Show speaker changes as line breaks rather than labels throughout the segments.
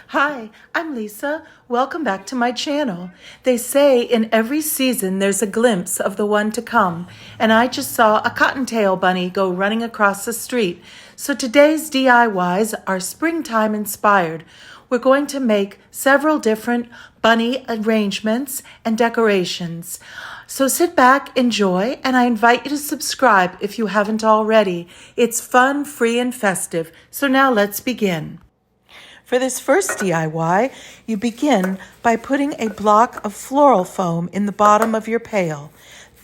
Hi, I'm Lisa. Welcome back to my channel. They say in every season there's a glimpse of the one to come, and I just saw a cottontail bunny go running across the street. So today's DIYs are springtime inspired. We're going to make several different bunny arrangements and decorations. So sit back, enjoy, and I invite you to subscribe if you haven't already. It's fun, free, and festive. So now let's begin. For this first DIY, you begin by putting a block of floral foam in the bottom of your pail.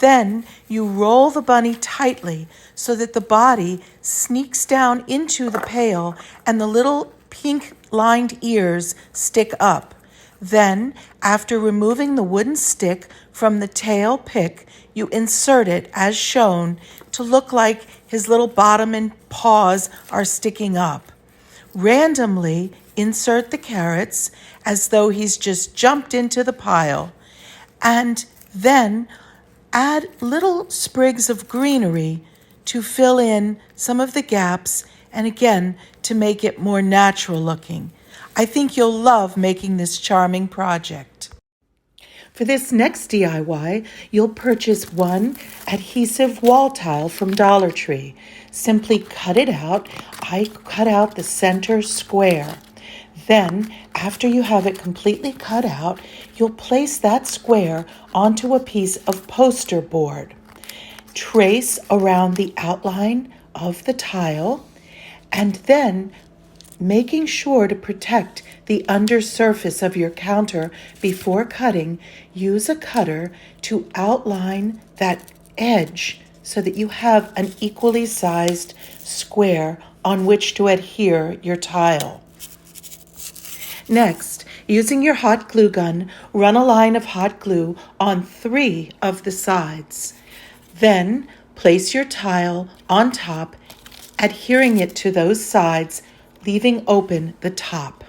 Then you roll the bunny tightly so that the body sneaks down into the pail and the little pink lined ears stick up. Then, after removing the wooden stick from the tail pick, you insert it as shown to look like his little bottom and paws are sticking up. Randomly insert the carrots as though he's just jumped into the pile, and then add little sprigs of greenery to fill in some of the gaps and again to make it more natural looking. I think you'll love making this charming project. For this next DIY, you'll purchase one adhesive wall tile from Dollar Tree. Simply cut it out. I cut out the center square. Then, after you have it completely cut out, you'll place that square onto a piece of poster board. Trace around the outline of the tile, and then making sure to protect the undersurface of your counter before cutting, use a cutter to outline that edge so that you have an equally sized square on which to adhere your tile. Next, using your hot glue gun, run a line of hot glue on 3 of the sides. Then, place your tile on top, adhering it to those sides, leaving open the top.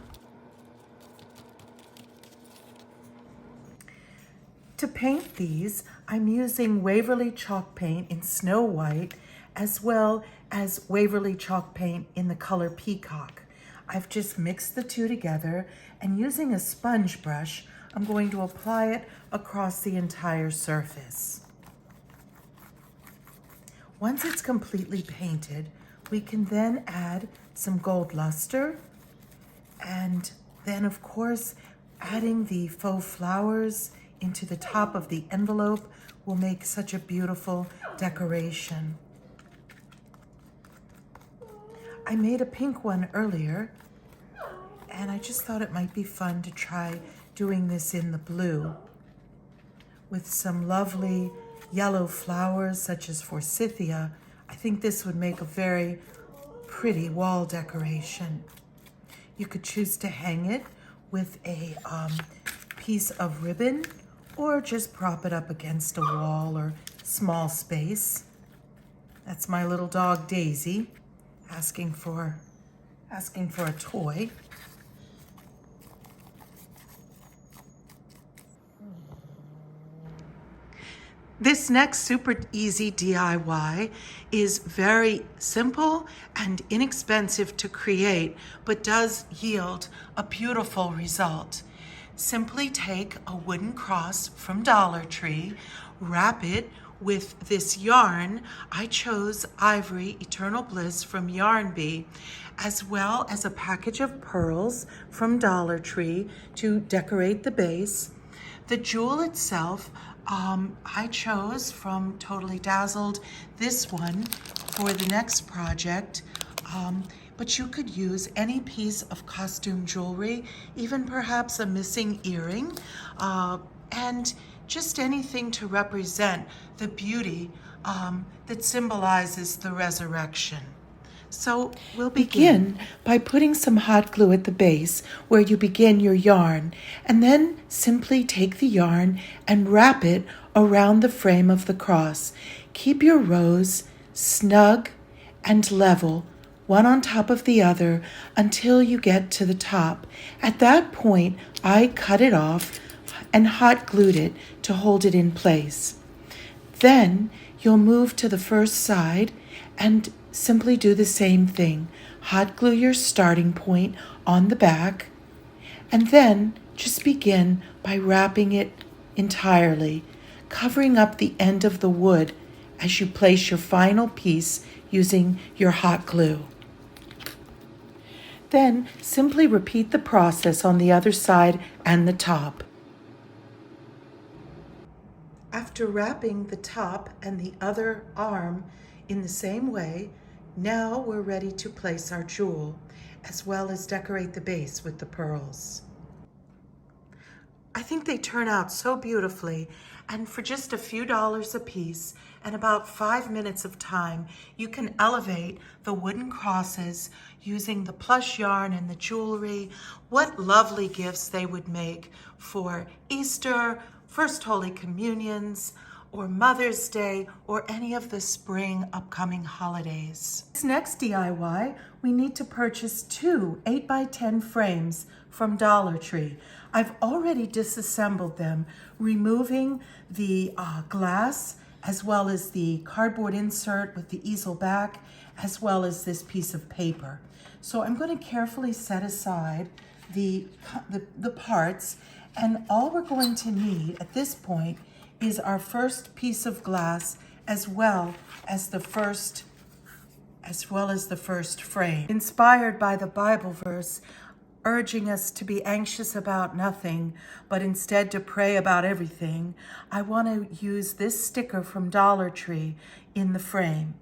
To paint these, I'm using Waverly chalk paint in Snow White, as well as Waverly chalk paint in the color Peacock. I've just mixed the two together, and using a sponge brush, I'm going to apply it across the entire surface. Once it's completely painted, we can then add some gold luster, and then of course adding the faux flowers into the top of the envelope will make such a beautiful decoration. I made a pink one earlier, and I just thought it might be fun to try doing this in the blue with some lovely yellow flowers such as forsythia. I think this would make a very pretty wall decoration. You could choose to hang it with a piece of ribbon or just prop it up against a wall or small space. That's my little dog Daisy asking for a toy. This next super easy DIY is very simple and inexpensive to create, but does yield a beautiful result. Simply take a wooden cross from Dollar Tree, wrap it with this yarn. I chose Ivory Eternal Bliss from Yarn Bee, as well as a package of pearls from Dollar Tree to decorate the base. The jewel itself, I chose from Totally Dazzled this one for the next project, but you could use any piece of costume jewelry, even perhaps a missing earring, and just anything to represent the beauty that symbolizes the resurrection. So we'll begin by putting some hot glue at the base where you begin your yarn, and then simply take the yarn and wrap it around the frame of the cross. Keep your rows snug and level, one on top of the other, until you get to the top. At that point, I cut it off and hot glued it to hold it in place. Then you'll move to the first side and simply do the same thing. Hot glue your starting point on the back And then just begin by wrapping it entirely, covering up the end of the wood as you place your final piece using your hot glue. Then simply repeat the process on the other side and the top. After wrapping the top and the other arm in the same way, now we're ready to place our jewel, as well as decorate the base with the pearls. I think they turn out so beautifully, and for just a few dollars a piece and about 5 minutes of time, you can elevate the wooden crosses using the plush yarn and the jewelry. What lovely gifts they would make for Easter, First Holy Communions, or Mother's Day, or any of the spring upcoming holidays. This next DIY, we need to purchase 2 8x10 frames from Dollar Tree. I've already disassembled them, removing the glass, as well as the cardboard insert with the easel back, as well as this piece of paper. So I'm going to carefully set aside the parts, and all we're going to need at this point is our first piece of glass, as well as the first frame. Inspired by the Bible verse urging us to be anxious about nothing, but instead to pray about everything, I want to use this sticker from Dollar Tree in the frame.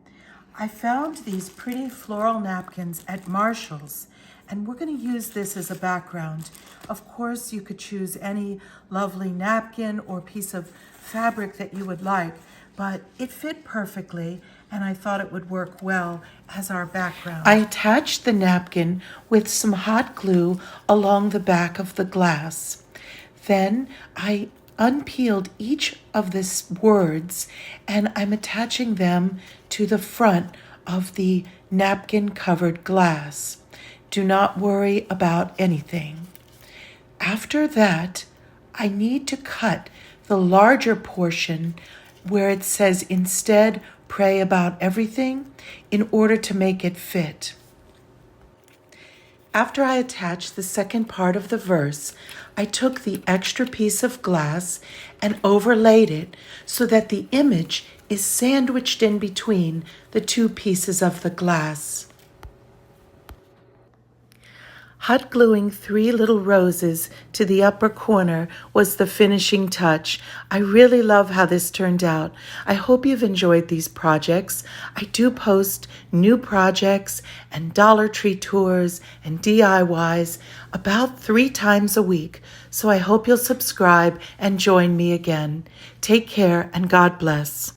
I found these pretty floral napkins at Marshall's, and we're going to use this as a background. Of course, you could choose any lovely napkin or piece of fabric that you would like, but it fit perfectly, and I thought it would work well as our background. I attached the napkin with some hot glue along the back of the glass. Then I unpeeled each of these words, and I'm attaching them to the front of the napkin-covered glass. Do not worry about anything. After that, I need to cut the larger portion where it says instead pray about everything in order to make it fit. After I attached the second part of the verse, I took the extra piece of glass and overlaid it so that the image is sandwiched in between the 2 pieces of the glass. Hot gluing 3 little roses to the upper corner was the finishing touch. I really love how this turned out. I hope you've enjoyed these projects. I do post new projects and Dollar Tree tours and DIYs about 3 times a week, so I hope you'll subscribe and join me again. Take care and God bless.